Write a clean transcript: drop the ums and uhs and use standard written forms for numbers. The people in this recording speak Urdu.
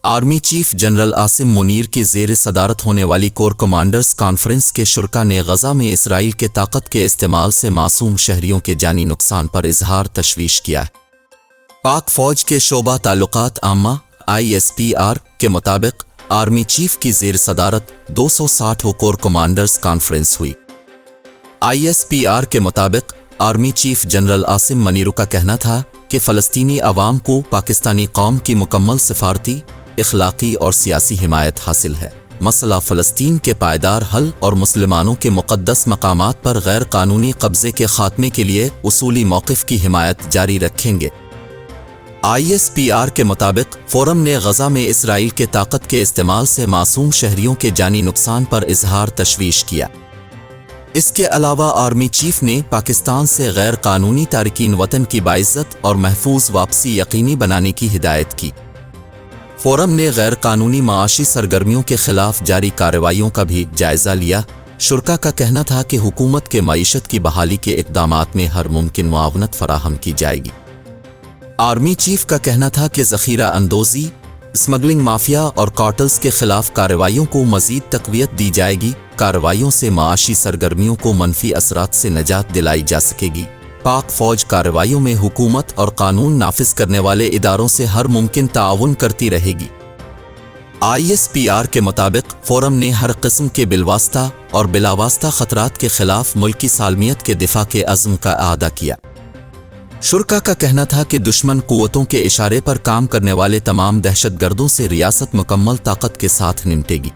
Army chief general Asim Munir کی زیر صدارت ہونے والی کور کمانڈرز کانفرنس کے شرکاء نے غزہ میں اسرائیل کے طاقت کے استعمال سے معصوم شہریوں کے جانی نقصان پر اظہار تشویش کیا ہے۔ پاک فوج کے شعبہ تعلقات عامہ ISPR کے مطابق آرمی چیف کی زیر صدارت 260 کور کمانڈرز کانفرنس ہوئی۔ ISPR کے مطابق army chief general Asim Munir کا کہنا تھا کہ فلسطینی عوام کو پاکستانی قوم کی مکمل سفارتی، اخلاقی اور سیاسی حمایت حاصل ہے۔ مسئلہ فلسطین کے پائیدار حل اور مسلمانوں کے مقدس مقامات پر غیر قانونی قبضے کے خاتمے کے لیے اصولی موقف کی حمایت جاری رکھیں گے۔ ISPR کے مطابق فورم نے غزہ میں اسرائیل کے طاقت کے استعمال سے معصوم شہریوں کے جانی نقصان پر اظہار تشویش کیا۔ اس کے علاوہ آرمی چیف نے پاکستان سے غیر قانونی تارکین وطن کی باعزت اور محفوظ واپسی یقینی بنانے کی ہدایت کی۔ فورم نے غیر قانونی معاشی سرگرمیوں کے خلاف جاری کارروائیوں کا بھی جائزہ لیا۔ شرکاء کا کہنا تھا کہ حکومت کے معیشت کی بحالی کے اقدامات میں ہر ممکن معاونت فراہم کی جائے گی۔ آرمی چیف کا کہنا تھا کہ ذخیرہ اندوزی، اسمگلنگ مافیا اور کارٹلز کے خلاف کارروائیوں کو مزید تقویت دی جائے گی۔ کارروائیوں سے معاشی سرگرمیوں کو منفی اثرات سے نجات دلائی جا سکے گی۔ پاک فوج کارروائیوں میں حکومت اور قانون نافذ کرنے والے اداروں سے ہر ممکن تعاون کرتی رہے گی۔ ISPR کے مطابق فورم نے ہر قسم کے بالواسطہ اور بلاواسطہ خطرات کے خلاف ملکی سالمیت کے دفاع کے عزم کا اعادہ کیا۔ شرکاء کا کہنا تھا کہ دشمن قوتوں کے اشارے پر کام کرنے والے تمام دہشت گردوں سے ریاست مکمل طاقت کے ساتھ نمٹے گی۔